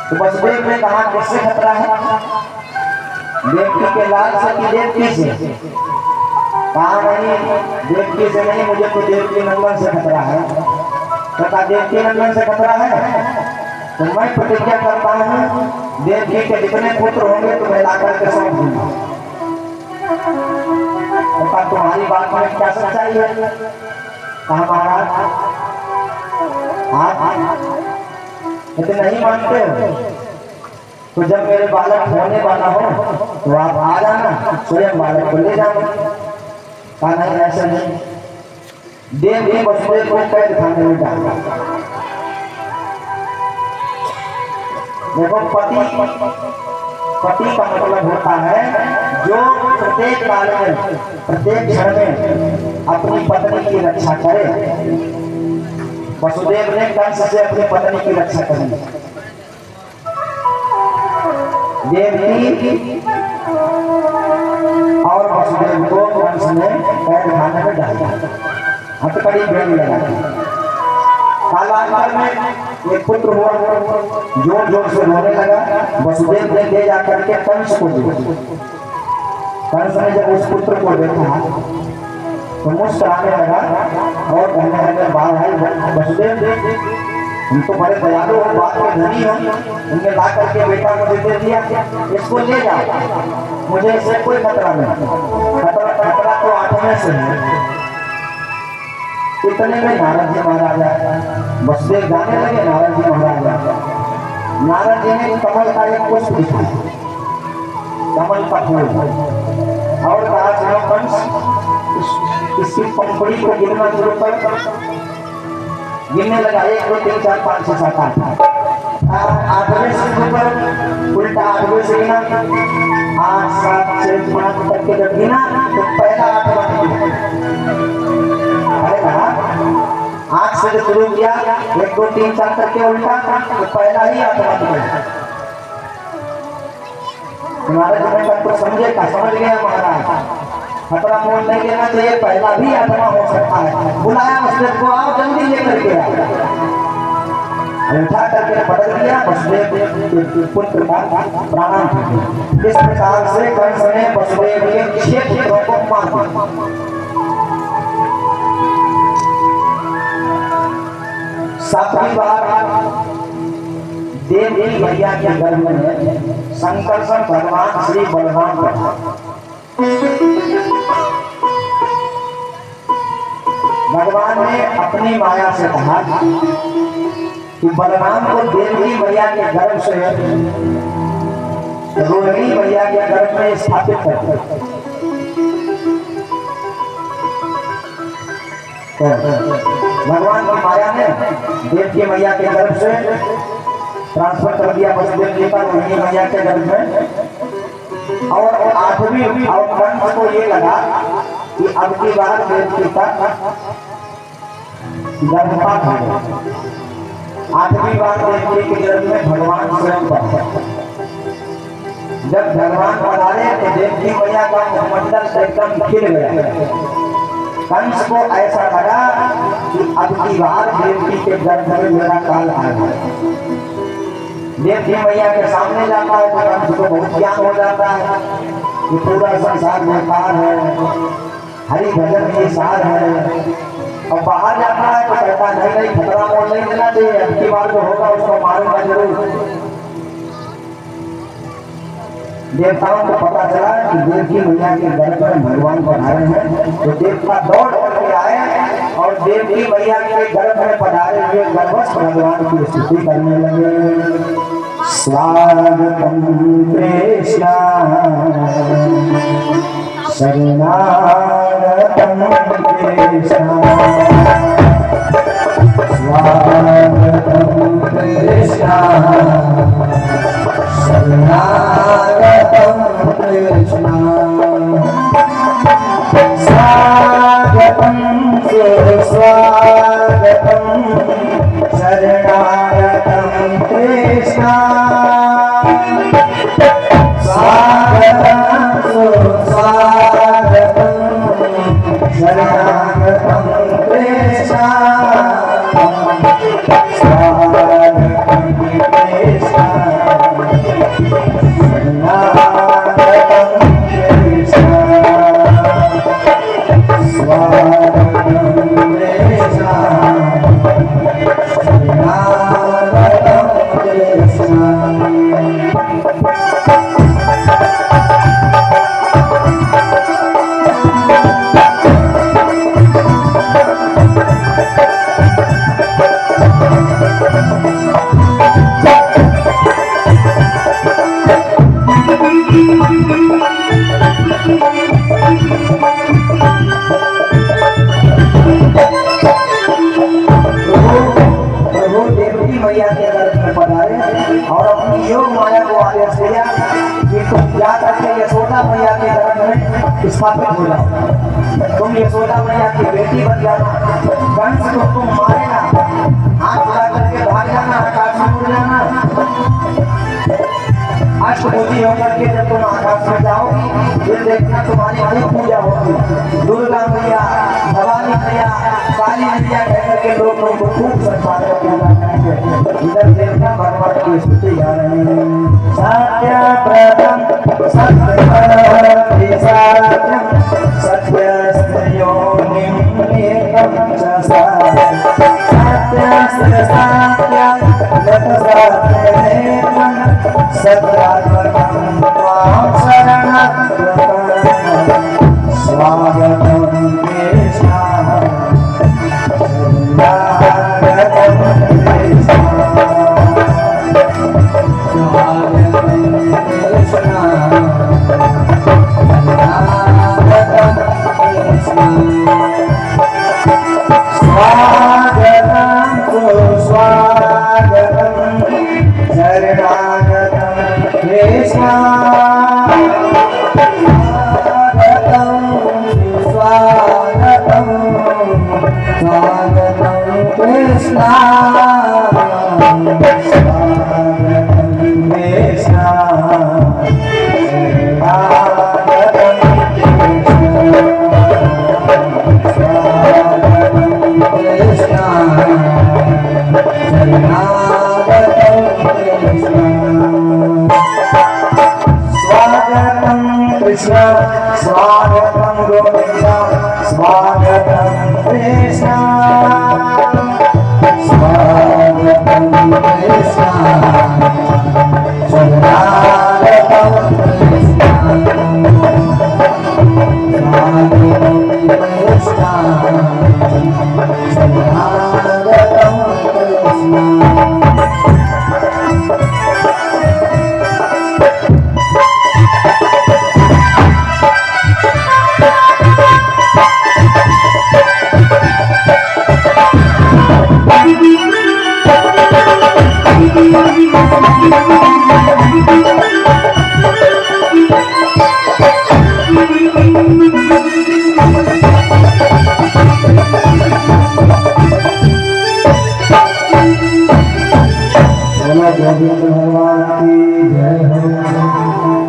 तो वसुदेव ने कहा किससे खतरा है? देवकी के लाल से कि देवकी से? कहा नहीं, देवकी से नहीं, मुझे तो देवकी नंदन से खतरा है। तो कहा देवकी नंदन से खतरा है तो मैं प्रतिज्ञा करता हूँ देवकी के जितने पुत्र होंगे तो मैं लाकर के सौंप दूंगा। तो कहा तुम्हारी बात में क्या सच्चाई है? कहा महाराज आप तो नहीं मानते हो तो जब मेरे बालक होने वाला हो तो आप आ जाना, स्वयं बालक को ले जाना। कहा नहीं ऐसा नहीं। देव ने वसुदेव को कैद खाने में डाला। देखो पति का मतलब होता है जो प्रत्येक काल में प्रत्येक क्षण में अपनी पत्नी की रक्षा करे। वसुदेव ने कंस से अपनी पत्नी की रक्षा करी। देवकी और वसुदेव को कंस ने कैद खाने में डाला, हथकड़ी भेड़ लगा। कालांतर में एक पुत्र हुआ, जोर जोर से रोने लगा। वसुदेव ने ले जाकर के कंस को दिया। कंस ने जब उस पुत्र को देखा तो मुस्कुराने लगा और कहने लगे वाह भाई वसुदेव तुम तो बड़े दयालु हो, बात के धनी हो, तुमने ला करके बेटा मुझे दे दिया, इसको ले जाओ, मुझे इससे कोई खतरा नहीं। खतरा तो आठवें से है। इतने में नारद जी महाराज वसुदेव जाने लगे। नारद जी ने कमल का एक पुष्प दिखाया, कमल का फूल, और कहा चलो कंस इसकी पंखुड़ी को गिनना शुरू कर। गिनने लगा 1 2 3 4 5 6 7 8। आठवें से ऊपर उल्टा 8वें से गिना, 8 7 6 5 तक के जब गिना तो पहला 8वां अरे ना 8 से जो शुरू किया 1 2 3 4 करके उल्टा तो पहला ही 8वां निकला। तुम्हारे जब तक समझे का समझ गया महाराज, खतरा मोल नहीं लेना चाहिए, पहला भी 8वां हो सकता है। बुलाया वसुदेव को, आओ जल्दी लेकर के आओ। उठा करके पटक दिया, वसुदेव के पुत्र का प्राण। इस प्रकार से कंस ने वसुदेव के 6 पुत्रों को मार दिया। सातवीं बार देवकी मैया के गर्भ में संकर्षण भगवान श्री बलराम पढ़ा। भगवान ने अपनी माया से कहा कि बलराम को देवकी मैया के गर्भ से रोहिणी मैया के गर्भ में स्थापित कर। भगवान की माया ने देवकी मैया के गर्भ से ट्रांसफर कर दिया वसुदेव जी का रोहिणी मैया के गर्भ में। और 8वीं और कंस को ये लगा कि अब की बार देवकी का गर्भपात हो। 8वीं बार देवकी के गर्भ में भगवान स्वयं पधारे। जब भगवान पधारे तो देवकी मैया का मुखमंडल एकदम खिल गया। कंस को ऐसा लगा कि अब की बार देवकी के गर्भ में मेरा काल आ गया। देवकी मैया के सामने जाता है तो कंस को बहुत ज्ञान हो जाता है कि पूरा संसार बेकार है, हरि भजन की सार है। और बाहर जाता है तो कहता नहीं खतरा मोल नहीं देना चाहिए, अब की बार जो होगा उसको मारूंगा जरूर। देवताओं को पता चला कि देवकी मैया के गर्भ में भगवान पधारे हैं, तो देवता दौड़ के आए और देवकी मैया के गर्भ में पधारे हुए गर्भस्थ भगवान की स्तुति करने लगे। स्वागतम कृष्ण शरणागतम कृष्ण, स्वागतम कृष्ण शरणागतम कृष्ण, स्वागतम सुस्वागतम शरणागतम कृष्ण, स्वागतम सुस्वागतम शरणागतं कृष्ण स्वागतं कृष्ण शरणागतं कृष्ण स्वागतं कृष्ण शरणागतं कृष्ण। प्रभु देवकी मैया के दर में पधारे और अपनी योग माया को आदेश दिया कि तुम जा करके यशोदा मैया के दर में स्थापित हो जाओ, तुम यशोदा मैया की बेटी बन जाना, कंस को तुम मारेना, हाथ उड़ा करके भाग जाना, आकाश में उड़ जाना। अष्टभुजी होकर के जब तुम आकाश में जाओगी फिर देखना तुम्हारी खूब पूजा होगी, दुर्गा मैया, भवानी मैया, काली मैया कहकर के लोग तुमको खूब सम्मान पूजा करेंगे। इधर देखना भगवान की स्तुति गा रहे हैं। सत्य प्रथम सत्य सत्यम सत्यस्योनिम एकम च सत्यस्य सत्यम सत्यमेकम सत्यात्मकं त्वां शरणं स्वागतं कृष्ण स्वागतं कृष्ण स्वागतं कृष्ण स्वागतं कृष्ण स्वागतं सुस्वागतं शरणागतं कृष्ण स्वागतं सुस्वागतं स्वागतं कृष्ण स्वागतं कृष्ण स्वागतं कृष्ण स्वागतं गोविंद स्वागतं कृष्ण स्वागतं कृष्ण शरणागतं कृष्ण स्वागतं कृष्ण शरणागतं कृष्ण।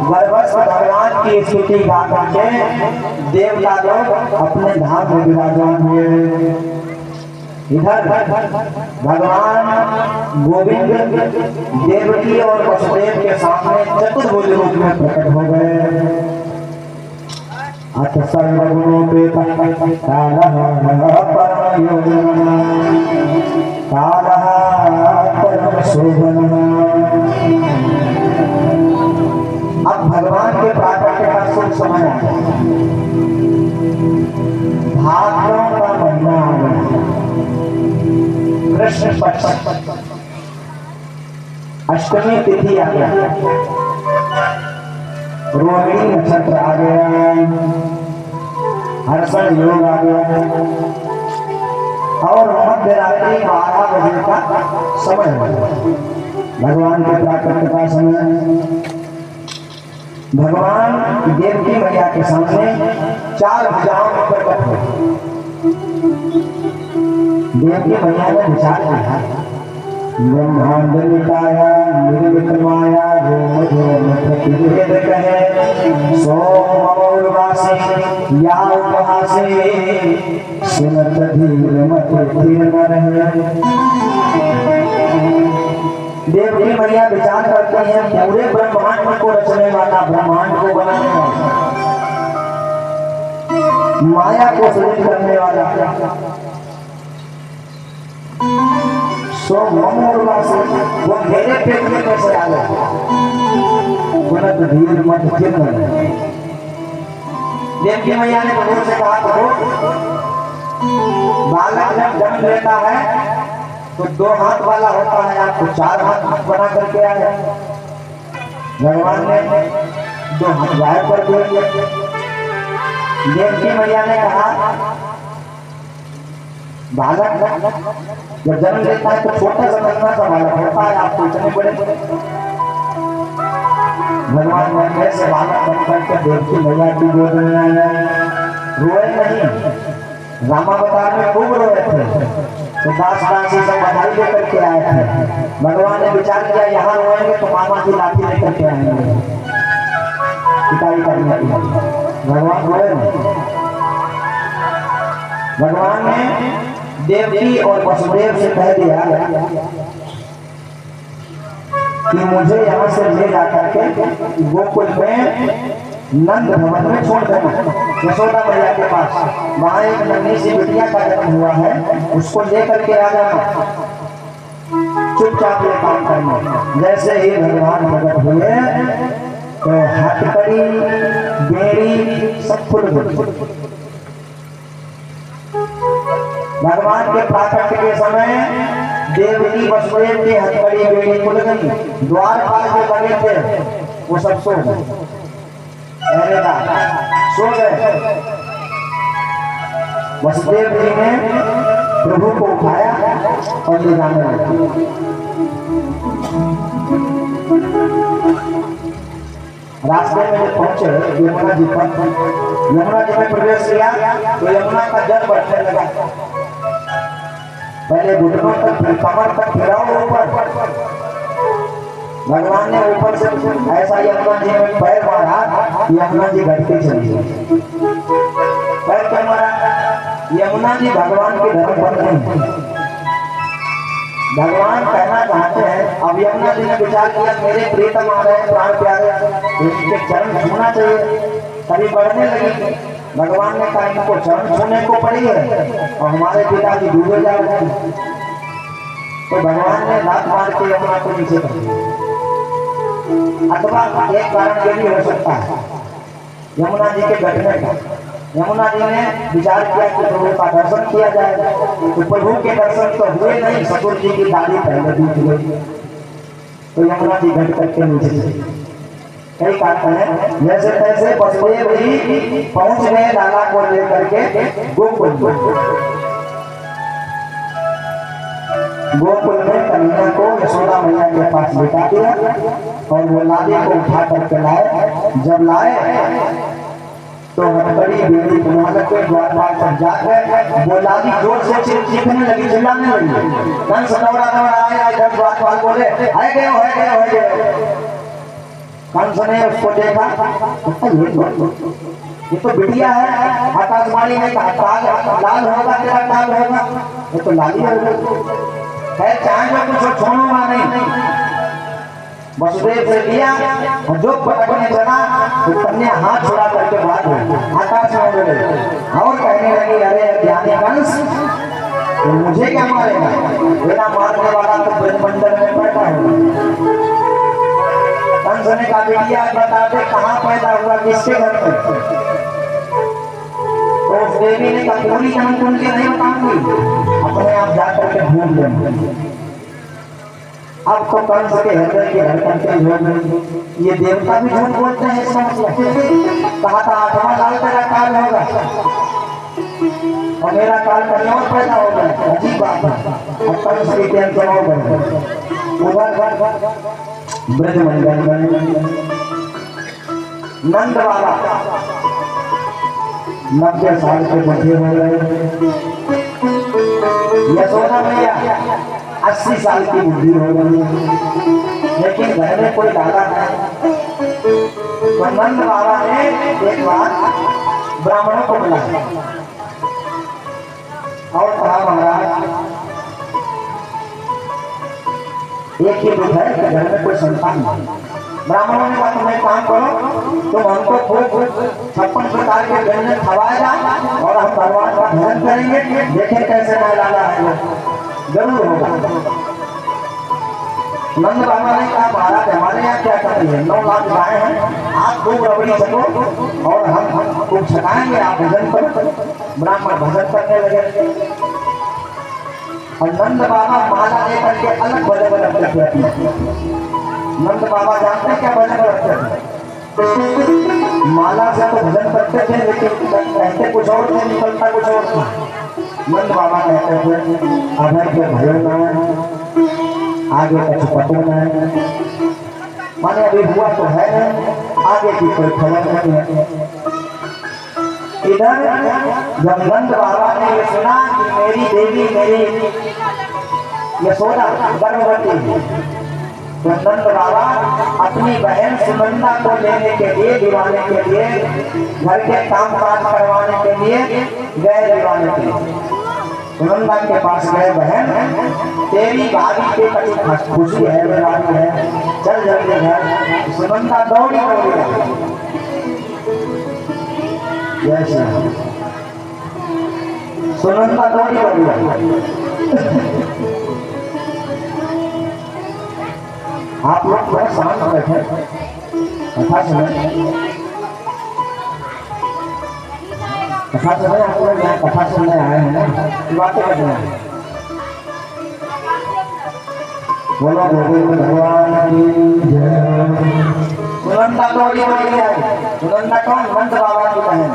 भगवान की स्तुति गा करके देवता लोग अपने धाम में विराजमान हुए। इधर भगवान गोविंद देवकी और वसुदेव के सामने चतुर्भुज रूप में प्रकट हो गए। अथ सर्वगुणोपेतः कालः परमयोगिनः कालः परमशोभनः। अब भगवान के प्राकट्य का शुभ समय है, भाद्रों का महीना आ गया, कृष्ण पक्ष अष्टमी तिथि आ गया, रोहिणी नक्षत्र आ गया, हर्षण योग आ गया और मध्य रात्रि 12 बजे का समय है। भगवान के प्राकट्य का समय भगवान देवकी मैया के सामने 4 भुजाओं में प्रकट हुए। देवकी मैया ने विचार किया ब्रह्मांड निकाया निर्मित माया रोम रोम प्रतिभेद कहे सोम और वासी या उपहासे सुनत धीर मत धीर न रहे। देवकी मैया विचार करते हैं पूरे ब्रह्मांड को रचने वाला, ब्रह्मांड को बनाने वाला, माया को सृजित करने वाला, सो वो मेरे पेट में कैसे आ गया? गुणत धीर मत धीर न रहे। देवकी मैया ने प्रभु से कहा, प्रभु बालक जब जन्म लेता है तो 2 हाथ वाला होता है, आपको 4 हाथ बना करके आए। भगवान ने 2 हाथ गायब कर दिए। देवकी मैया ने कहा, बालक जब जन्म लेता है तो छोटा सा नन्हा सा बालक होता है, आपको इतने बड़े। भगवान ने कैसे बालक बन करके देवकी मैया की गोद में आए, रोए नहीं। रामावतार में खूब रोए थे तो दास दासी सब बधाई लेकर के आए थे। भगवान ने विचार किया यहाँ रोएंगे तो मामा की लाठी लेकर के आएंगे पिटाई करने के लिए। भगवान रोए नहीं। भगवान ने देवकी और वसुदेव से कह दिया कि मुझे यहाँ से ले जाकर के गोकुल में नंद भवन में छोड़ देना, यशोदा मैया के पास। वहां एक नन्ही सी बिटिया का जन्म हुआ है, उसको लेकर के आ जाना, चुपचाप ये काम करना। जैसे ही भगवान प्रकट हुए तो हथकड़ी बेड़ी सब खुल गई। भगवान के प्राकट्य के समय देवकी वसुदेव की हथकड़ी बेड़ी खुल गई। द्वारपाल जो बने थे वो सब सो गए, सो गए। वसुदेव जी ने प्रभु को उठाया और ले जाने लगे। रास्ते में जब पहुंचे यमुना जी पर, यमुना जी में प्रवेश किया तो यमुना का जल बढ़ने लगा। पहले घुटनों तक फिर कमर तक फिराओ ऊपर। भगवान ने ऊपर से ऐसा यमुना जी में पैर मारा, यमुना जी घटके चली गई। पैर क्यों मारा? यमुना जी भगवान की धर्म पत्नी। भगवान कहना चाहते हैं, अब यमुना जी ने विचार किया मेरे प्रीतम आ रहे, प्राण प्यारे, इनके चरण छूना चाहिए। कभी बढ़ने लगी। भगवान ने कहा इनको चरण छूने को पड़ी है और हमारे पिताजी डूबे जा रहे हैं। तो भगवान ने लात मार के यमुना को नीचे कर दिया। अथवा एक कारण ये भी हो सकता है यमुना जी के घटने का। यमुना जी ने विचार किया कि प्रभु का दर्शन किया जाए, तो प्रभु के दर्शन तो हुए नहीं, ससुर जी की दाढ़ी पहले बीत गई, तो यमुना जी घट करके नीचे चली। कई कारण है, जैसे तैसे वसुदेव जी पहुंच गए लाला को लेकर के गोकुल। गोकुल में कन्हैया को यशोदा मैया के पास बिठा दिया और वो लाली को उठा करके लाए। जब लाए तो हथकड़ी बेड़ी बना के द्वारपाल पर जाकर वो लाली जोर से चीखने लगी, चिल्लाने लगी। कंस दौड़ा दौड़ा आया, जब द्वारपाल बोले है गए। कंस ने उसको देखा, ये तो बिटिया है। आकाशवाणी ने कहा लाल होगा तेरा काल होगा, ये तो लाली है, चाहे जो कुछ छोड़ूंगा नहीं। वसुदेव से लिया और जो पटकने चला तो कन्या हाथ छुड़ा करके भाग गई, आकाश में उड़ गई और कहने लगी अरे ज्ञानी कंस तो मुझे क्या मारेगा? मेरा मारने वाला तो ब्रह्मंडल में बैठा है। कंस ने कहा बिटिया बता दे कहाँ पैदा हुआ, किसके घर में? तो उस देवी ने कहा पूरी जन्म कुंडली नहीं बताऊंगी, अपने आप जाकर के ढूंढ लेंगे। अब तो कंस के हृदय की धड़कन तेज हो गई। ये देवता भी झूठ बोलते हैं, इसका मतलब कहा था 8वां लाल तेरा काल होगा और मेरा काल कहीं और पैदा होगा। अजीब बात है। अब कंस की टेंशन हो गई। ब्रजमंडल में नंद बाबा 90 साल के बच्चे हो गए। यशोदा मैया 80 साल की बुद्धि हो गई, लेकिन घर में कोई लाला नहीं। तो नंद बाबा ने एक बार ब्राह्मणों को बुलाया और कहा, महाराज एक ही दुख है कि घर में कोई संतान नहीं। ब्राह्मणों ने कहा, तुम एक काम करो, तुम हमको खूब 56 प्रकार के व्यंजन खवाएगा और हम भगवान का भजन करेंगे, देखें कैसे मैं लाला है, जरूर होगा। नंद बाबा ने कहा, महाराज हमारे यहाँ क्या कर रही है, 9 लाख गायें हैं, आप खूब रबड़ी सको और हम खूब छकाएंगे, आप भजन करो। ब्राह्मण भजन करने लगे और नंद बाबा माला लेकर के अलग भजन करते थे। नंद बाबा जानते क्या भजन करते थे? माला से तो भजन करते थे, लेकिन कहते कुछ और थे, निकलता कुछ और था। नंद बाबा कहते थे, अभय के भयो न आगे का पतो न, माने अभी हुआ तो है नहीं, आगे की कोई खबर नहीं है। इधर जब नंद बाबा ने ये सुना कि मेरी देवी मेरी यशोदा गर्भवती है, तो नंद बाबा अपनी बहन सुनंदा को लेने के लिए, दिवाने के लिए, घर के काम काज करवाने के लिए गए, दिवाने के लिए सुनंदा के पास गए, बहन तेरी भाभी के कटी खुशी है, बीमारी है, चल जल्दी घर। सुनंदा दौड़ी दौड़ी जैसे सुनंदा दौड़ी दौड़ी। आप लोग थोड़ा शांत बैठे, कथा सुने, कथा सुने। आप लोग यहाँ कथा सुनने आए हैं ना, बातें करने आए। बोलो गोविंद भगवान की जय। सुनंदा दौड़ी दौड़ी आई। सुनंदा कौन? नंद बाबा की बहन।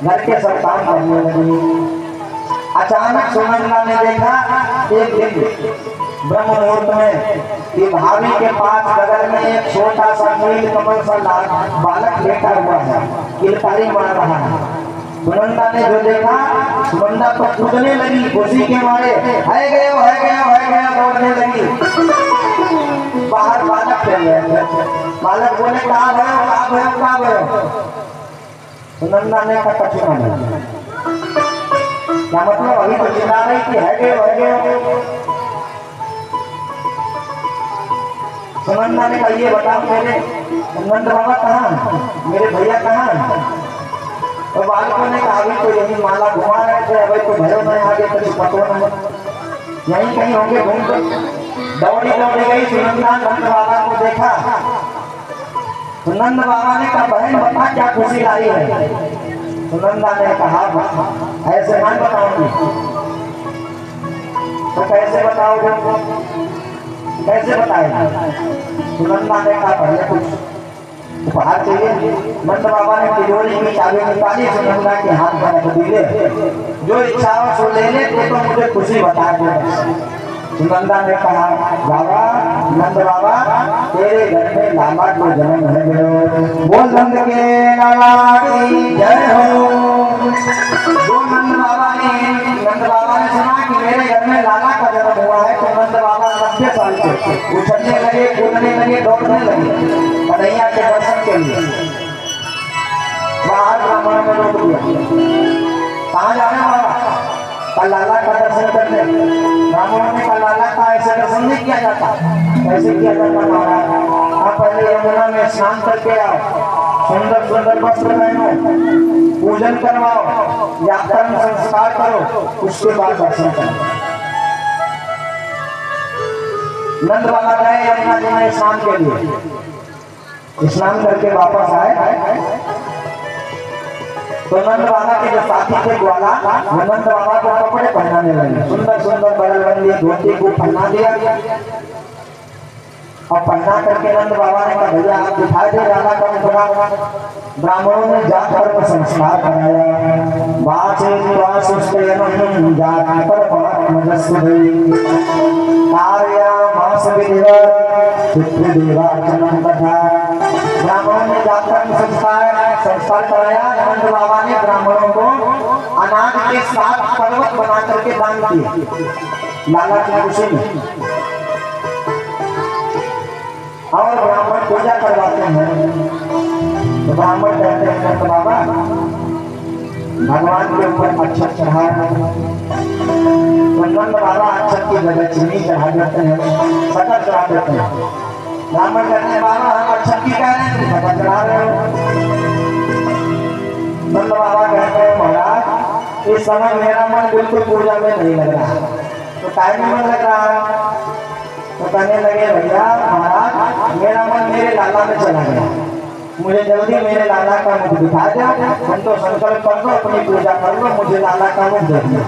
घर के सब काम करने लगी। अचानक सुनंदा ने देखा एक दिन ब्रह्म मुहूर्त में कि भाभी के पास बगल में एक छोटा सा नील कमल सा बालक लेटा हुआ है, किलकारी मार रहा है। सुनंदा ने जो देखा, सुनंदा तो कूदने लगी खुशी के मारे, है गया दौड़ने लगी। बाहर बालक खेल रहे थे, बालक बोले कहाँ भयो। सुनंदा ने कहा कछुआ नहीं। क्या मतलब? अभी तो चिल्ला रही थी है गए। सुनंदा ने कहा ये बताओ मेरे नंद बाबा कहाँ, मेरे भैया कहाँ? तो बालकों ने कहा अभी तो यही माला घुमा रहे थे, अभी तो भयो नहीं, आगे कुछ पतो नहीं, यहीं कहीं होंगे घूम कर। दौड़ी दौड़ी गई सुनंदा, नंद बाबा को देखा। तो नंद बाबा ने कहा बहन बता क्या खुशी लाई है? सुनंदा ने कहा ऐसे नहीं बताऊंगी। तो कैसे बताओगे? कैसे बताएंगे? सुनंदा ने कहा पहले कुछ उपहार चाहिए। नंद बाबा ने तिजोरी की चाबी निकाली, सुनंदा के हाथ में रख दी, जो इच्छा हो सो ले ले, तो मुझे खुशी बता दे। सुनंदा ने कहा बाबा, नंद बाबा तेरे घर में लाला को जन्म है गयो, बोल नंद के लाला की जय हो। जो नंद बाबा ने सुना कि मेरे घर में लाला का जन्म हुआ है, तो नंद बाबा 90 साल के उछलने लगे, कूदने लगे, दौड़ने लगे कन्हैया के दर्शन के लिए। बाहर ब्राह्मण में रोक दिया, कहाँ जाने वाला? कल लाला का दर्शन करने। ब्राह्मणों ने कहा लाला का ऐसे दर्शन नहीं किया जाता। कैसे किया जाता महाराज? आप पहले यमुना में स्नान करके आओ, सुंदर सुंदर वस्त्र पहनो, पूजन करवाओ, यात्रा संस्कार करो, उसके बाद दर्शन करो। नंद बाबा गए यमुना जी में स्नान के लिए, स्नान करके वापस आए। तो नंद बाबा के जो साथी थे ग्वाला, नंद बाबा को कपड़े पहनाने लगे, सुंदर सुंदर बगलबंदी धोती को पहना दिया। और पहना करके नंद बाबा ने कहा भैया आप दिखाई दे लाला का मुखड़ा। ब्राह्मणों ने जाकर संस्कार कराया। ब्राह्मणों ने जाकर संस्कार कराया। नंद बाबा ने ब्राह्मणों को अनाज के साथ पर्वत बना करके दान किए। लाला की खुशी में। और ब्राह्मण पूजा करवाते हैं तो ब्राह्मण कहते हैं तो बाबा भगवान के ऊपर अक्षत चढ़ाए, तो नंद बाबा अक्षत की जगह चीनी चढ़ा देते हैं, शक्कर चढ़ा देते हैं। ब्राह्मण कहते हैं बाबा हम अक्षत की कह रहे हैं, शक्कर चढ़ा रहे हो। नंद बाबा कहते हैं महाराज इस समय मेरा मन बिल्कुल पूजा में नहीं लग रहा, तो टाइम में लग रहा है। तो कहने लगे भैया महाराज मेरा मन मेरे लाला में चला गया, मुझे जल्दी मेरे लाला का मुख दिखा दो, हम तो संकल्प कर दो अपनी पूजा कर लो, मुझे लाला का मुख दे दो।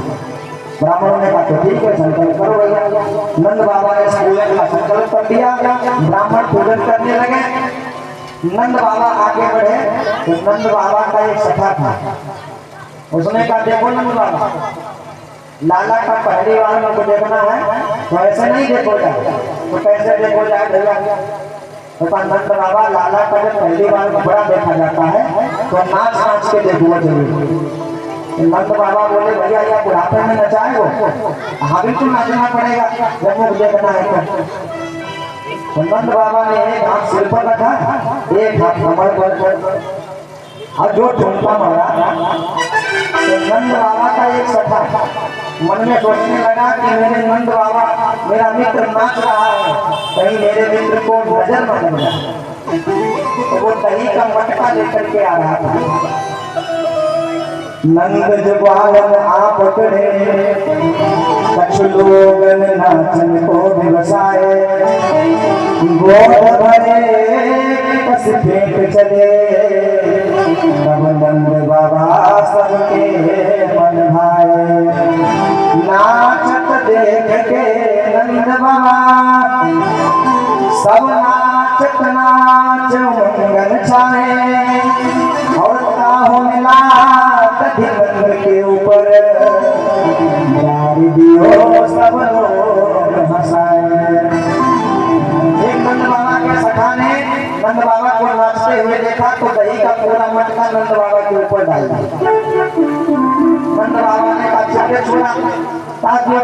ब्राह्मणों ने कहा तो ठीक है संकल्प करो भैया। नंद बाबा ने पूजन का संकल्प कर दिया, ब्राह्मण पूजन करने लगे। नंद बाबा आगे बढ़े तो नंद बाबा का एक सखा था, उसने कहा देखो नंद बाबा लाला का पहली बार मेरे को देखना है तो ऐसे नहीं देखो जाए, तो कैसे देखो जाए भैया। तो नंद बाबा लाला का जब पहली बार बड़ा देखा जाता है तो नाच नाच के देखो जरूर। नंद बाबा बोले भैया या बुढ़ापे में नचाए वो, हाँ बिल्कुल नाचना पड़ेगा जब मुझे देखना है। तो नंद बाबा ने एक हाथ सिर पर रखा, एक हाथ कमर पर, और जो ठुमका मारा तो नंद बाबा का एक सखा मन में सोचने लगा कि मेरे नंद बाबा मेरा मित्र नाच रहा है, कहीं मेरे मित्र को नजर न लग जाए। तो वो दही का मटका लेकर के आ रहा था। नंद जबालन आ पकड़े कछ लोगन नाचन को व्यवसाय, गोद भरे बस फेंक चले तब नंद बाबा सबके मन भाए। नाचत देख के नंद बाबा सब नाचत नाच मंगन छाए, और ताहो मिला कभी नंद के ऊपर दियो सब लोग हंसाए। एक नंद बाबा के सखा ने नंद बाबा को नाचते हुए देखा तो दही का पूरा मटका नंद बाबा के ऊपर डाल दिया। नंद बाबा ने कहा चले छोड़ा ताकि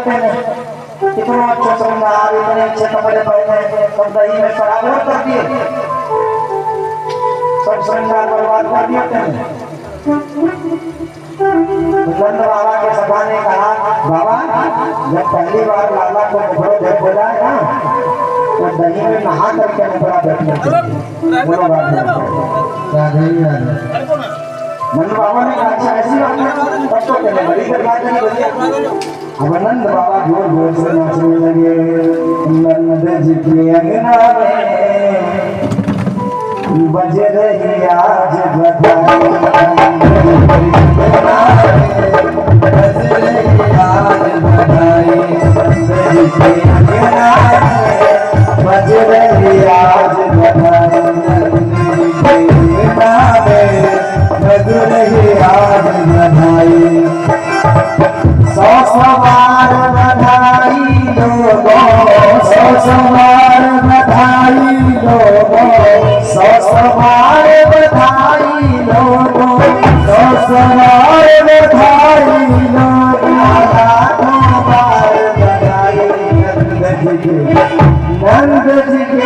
कितना अच्छा श्रृंगार इतने अच्छे कपड़े पहने सब दही में शराब कर दिए, सब श्रृंगार बर्बाद कर दिए। नंद बाबा के सखा ने कहा बाबा जब पहली बार लाला को मुखड़ो देखो जाए ना तो दही में नहा करके मुखड़ा देखना चाहिए। बोलो नंद बाबा ने कहा अच्छा ऐसी बात है तब तो कहने बड़ी बात नहीं भैया। अब नंद बाबा जोर जोर से नाचने लगे। नंद जी के अंगना में बज रही आज बधाई, बज रही आज बधाई, बज रही आज बधाई, बज रही आज बधाई। 100 बार बधाई लोगों, 100 बार बधाई लोगों, 100 बार बधाई लोगों, 100 बार बधाई लोगों, लाखों बार बधाई नंद जी के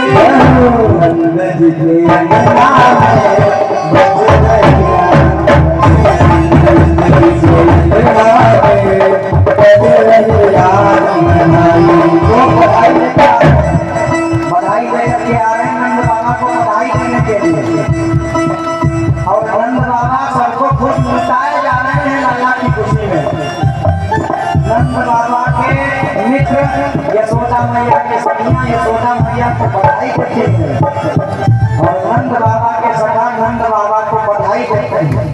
नंद जी के अंगना में बज रही बधाई लेकर के आ रहे हैं नंद बाबा को बधाई देने के लिए। और नंद बाबा सबको खुश मिटाए जा रहे हैं लाला की खुशी में। नंद बाबा के मित्र यशोदा मैया के सखियां यशोदा मैया को बधाई देते हैं, और नंद बाबा के सखा नंद बाबा को बधाई देते हैं।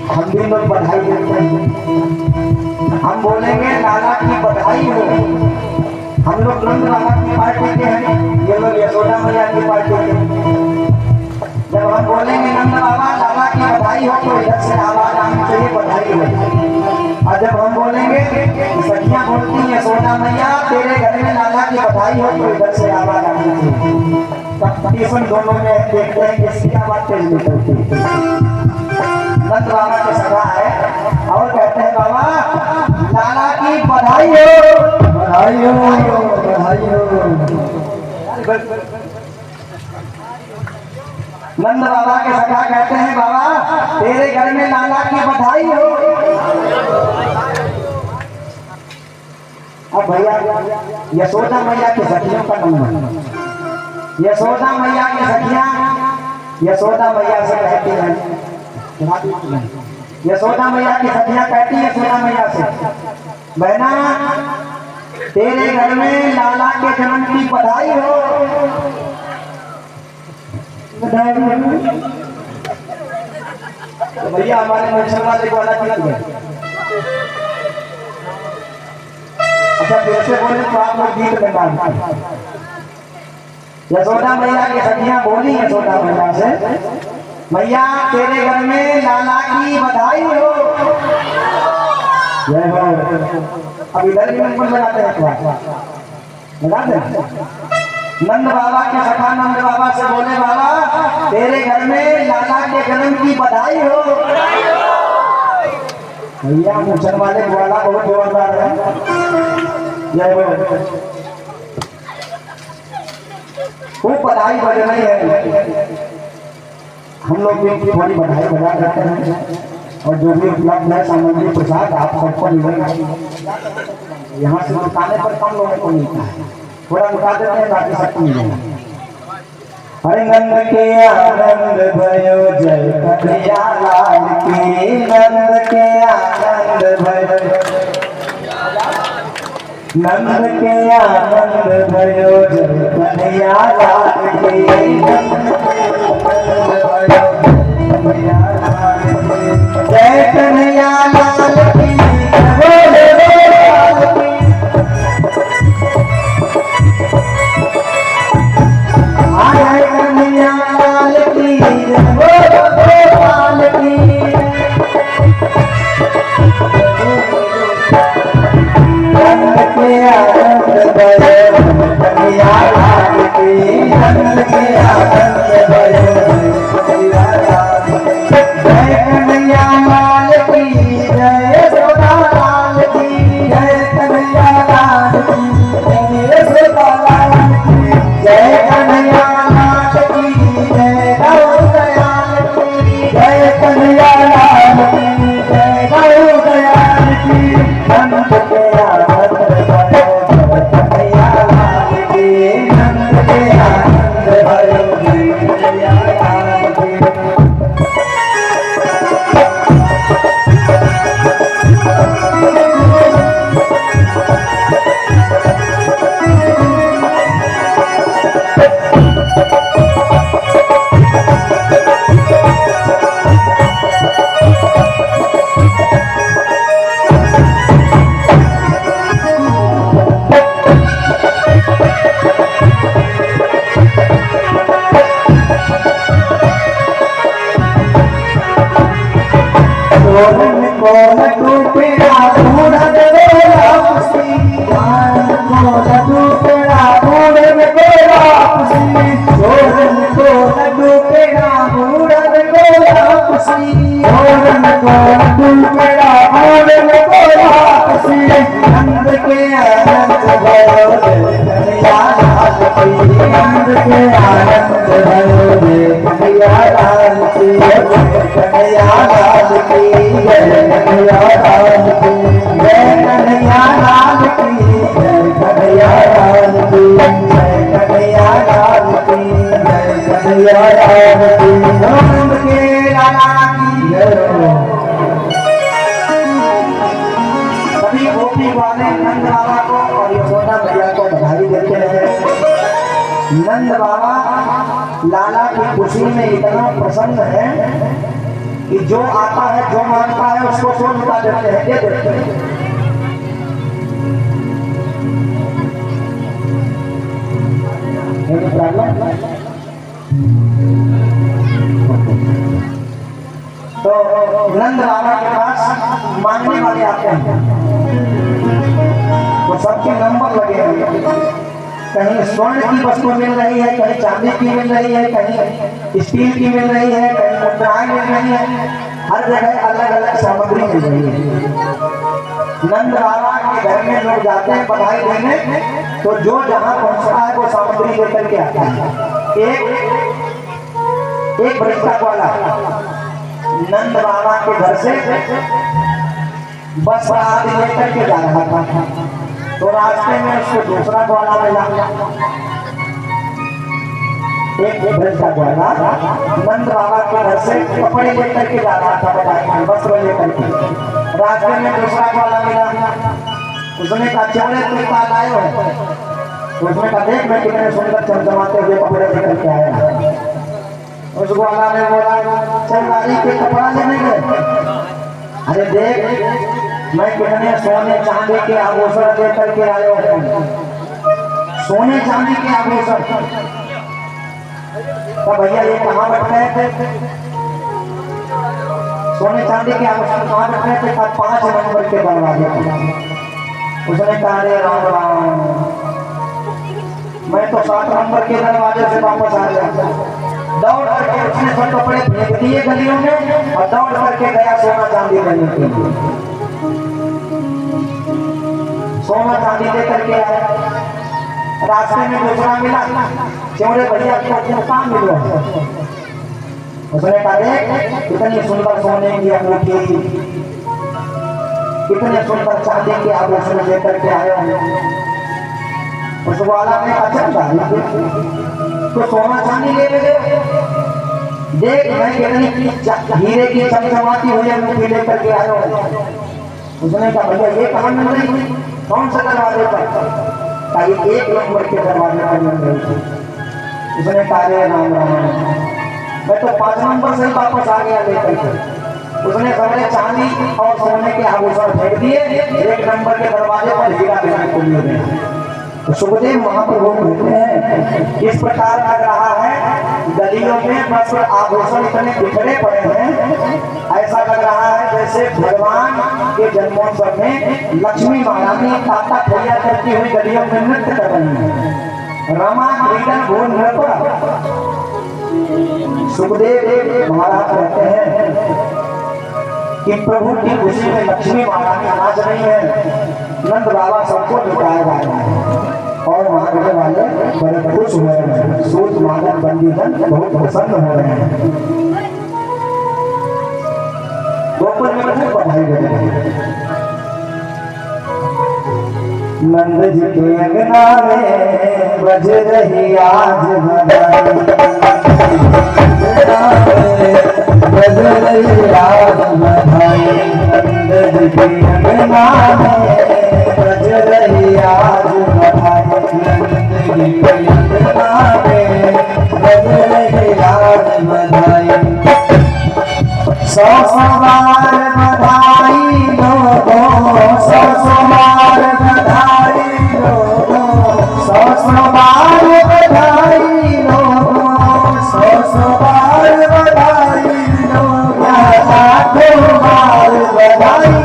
हम भी लोग बधाई देते हैं, हम बोलेंगे लाला की बधाई हो। हम लोग नंद बाबा की पार्टी के हैं, ये लोग यशोदा मैया की पार्टी के हैं। जब हम बोलेंगे नंद बाबा लाला की बधाई हो तो इधर से आवाज आनी चाहिए बधाई हो। और जब हम बोलेंगे सखियां बोलती हैं यशोदा मैया तेरे घर में लाला की बधाई हो तो इधर से आवाज आनी चाहिए। कंपटीशन दोनों में देखते हैं किसकी आवाज तेज निकलती है। नंद बाबा के सभा है और कहते हैं बाबा लाला की बधाई हो। बधाई हो, बधाई हो। नंद बाबा के सखा कहते हैं बाबा तेरे घर में लाला की बधाई हो। अब भैया यशोदा मैया की सखियों का नंबर, यशोदा मैया की सखियां यशोदा मैया से कहती हैं, यशोदा मैया की सखियां कहती है यशोदा मैया से, बहना तेरे घर में लाला के जन्म की बधाई हो। बधाई तो भैया हमारे मुसलमान वाला की है। अच्छा फिर से बोले तो आप लोग गीत में गाते। यशोदा मैया की सखियां बोली यशोदा मैया से, मैया तेरे घर में लाला की बधाई हो। जय हो। अब इधर भी नंबर लगाते हैं क्या? लगा दे। नंद बाबा के सखा नंद बाबा से बोले बाबा तेरे घर में लाला के जन्म की बधाई हो। भैया मुझे वाले ग्वाला बहुत जोरदार है। जय हो। खूब बधाई बज रही है। हम लोग भी थोड़ी बधाई बजा करते हैं और जो भी उपलब्ध है सामग्री प्रसाद आप सबको मिलेगा। यहाँ से दुकाने पर कम लोगों को मिलता है, थोड़ा लुटा देते हैं बाकी सबको मिलेगा। हरे नंद के आनंद भयो जय कन्हैया लाल की, नंद के आनंद भयो, नंद के आनंद भयो जय कन्हैया लाल की, जय कन्हैया लाल की, बोले लाल की। जय कन्हैया लाल की, बोले लाल की। नंद के आनंद भयो कन्हैया लाल की, नंद के आनंद भयो कन्हैया लाल की। जय कन्हैया लाल की, जय यशोदा लाल की, जय कन्हैया लाल की, जय यशोदा लाल की, जय कन्हैया लाल की, जय गौ दयाल की, जय कन्हैया लाल की, जय गौ दयाल की। नंद के आनंद भयो कन्हैया लाल की, नंद के आनंद भयो कन्हैया लाल की। सभी गोपी वाले नंद बाबा को और यशोदा मैया को बधाई देते हैं। नंद बाबा लाला की खुशी में इतना प्रसन्न है कि जो आता है जो मांगता है उसको सो लुटा देते हैं, दे देते हैं। तो नंद बाबा के पास मांगने वाले आते हैं तो सबके नंबर लगे हैं। कहीं स्वर्ण की वस्तु मिल रही है, कहीं चांदी की मिल रही है, कहीं स्टील की मिल रही है, कहीं मुद्राएं मिल रही है, हर जगह अलग अलग सामग्री मिल रही है। नंद बाबा के के घर में लोग जाते हैं बधाई देने, तो जो जहां पहुंचता है वो सामग्री लेकर के आता है। एक बृहस्पति वाला नंद बाबा के घर से बस आदि लेकर के जा रहा था, तो रास्ते में उसको दूसरा ग्वाला मिला। एक बृहस्पति वाला नंद बाबा के घर से कपड़े लेकर के जा रहा था, बताइए वस्त्र लेकर के। रास्ते में दूसरा ग्वाला मिला, उसने कहा चले तुम पास आए हो, तो उसने कहा देख मैं कितने सुंदर चमचमाते हुए कपड़े लेकर के आया। उस ग्वाला ने बोला चल गाड़ी के कपड़ा लेने गए, अरे देख मैं कितने सोने चांदी के आभूषण लेकर के आया हूँ, सोने चांदी के आभूषण। तो भैया ये कहाँ बैठे थे? सोने चांदी के आभूषण कहाँ बैठे थे? 5 नंबर के दरवाजे पर। उसने कहा रे राम राम, मैं तो 7 नंबर के दरवाजे से वापस आ गया। दौड़ करके उसने सब कपड़े फेंक दिए गलियों में और दौड़ करके गया सोना चांदी लेने के लिए। सोना चांदी लेकर के आया, रास्ते में दूसरा मिला, चौड़े भैया को काम मिला। उसने कहा देख कितनी सुंदर सोने की अंगूठी, कितने सुंदर चांदी के आभूषण लेकर के आया हूँ। उस वाला ने अच्छा तो सोना चांदी ले ले, देख मैं कितनी हीरे की चमचमाती हुई अंगूठी लेकर के आया हूँ। उसने कहा भैया ये कहाँ मिल रही थी? कौन सा दरवाजे पर? कहा 1 नंबर के दरवाजे पर मिल रही थी। उसने कहा रे राम राम, मैं तो 5 नंबर से वापस आ गया लेकर के। उसने सारे चांदी और सोने के आभूषण फेंक दिए, 1 नंबर के दरवाजे पर हीरा लेने को लिए गए। सुखदेव महाप्रभु कहते हैं इस प्रकार लग रहा है गलियों में बस आभूषण इतने बिखरे पड़े हैं, ऐसा लग रहा है जैसे भगवान के जन्मोत्सव में लक्ष्मी महारानी ताता भैया करती हुई गलियों में नृत्य कर रही है। रमा क्रीडन भूल नृत्य। सुखदेव महाराज कहते हैं कि प्रभु की खुशी में लक्ष्मी महारानी नाच रही है, नंद बाबा सबको लुटाए जा रहे हैं और वहां रहने वाले बड़े खुश हो रहे हैं। सूत मादन बंदीजन बहुत प्रसन्न हो रहे हैं। गोकुल में खूब बधाई दे रहे हैं। नंद जी के अंगना में बज रही आज बधाई, बज रही आज बधाई। नंद जी के अंगना में बज रही आज बधाई, नंद जी के अंगना में बज रही आज बधाई। 100 बार बधाई लोगों, 100 बार बधाई लोगों, 100 बार बधाई लोगों, 100 बार बधाई लोगों, 100 बार बधाई।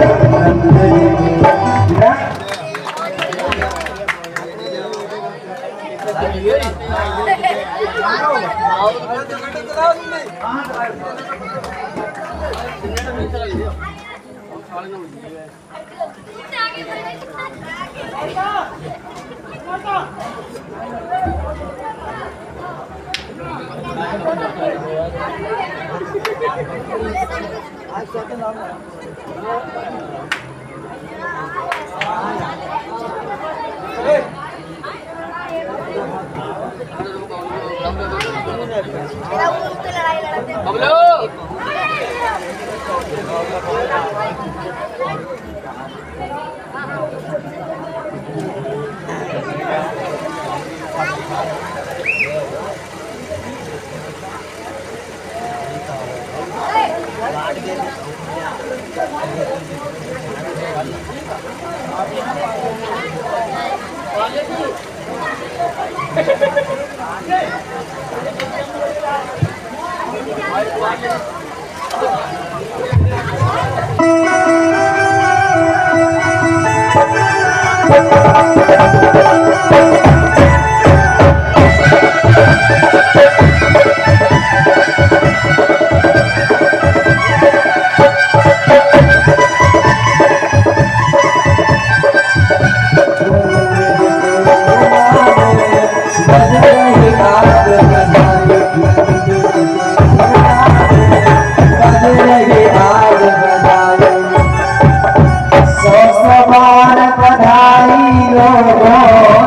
बार बधाई लोगों,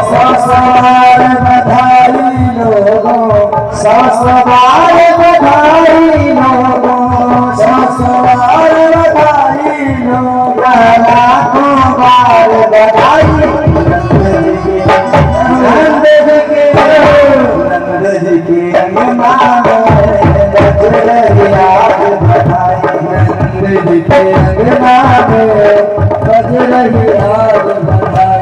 100 बार बधाई लोगों, 100 बार बधाई लोगों, 100 बार बधाई लोगों, लाखों बार बधाई नंद जी के अंगना में बज रही आज बधाई, नंद जी के अंगना में बज रही आज बधाई।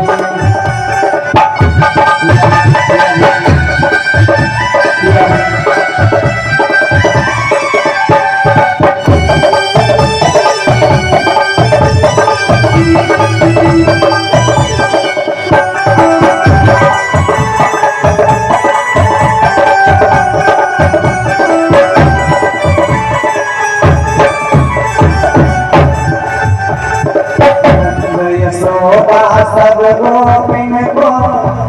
यशोदा सब गोपिन को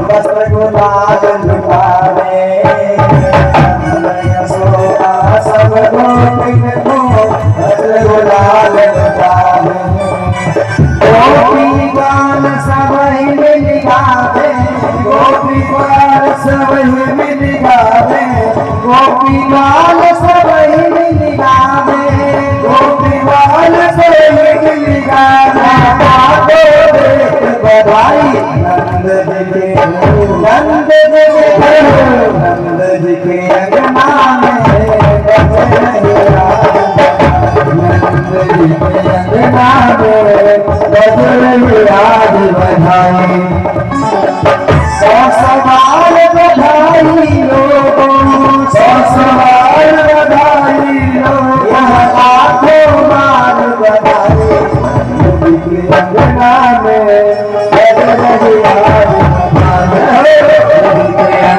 बस गुलाल लुटावे, यशोदा सब गोपिन को बस गुलाल लुटावे, गोपी गान सब मिल गावे, गोपी गान सब मिल गावे, गोपी गान सब मिल गावे, गोपी गान सब मिल गावे, बधाई नंद जी के नंद जी के अंगना में बज रही आज, नंद जी के अंगना में बज रही आज बधाई। 100 बार बधाई लोगों, 100 बार बधाई लोगों, यहाँ लाखों बार बधाई नंद जी के अंगना में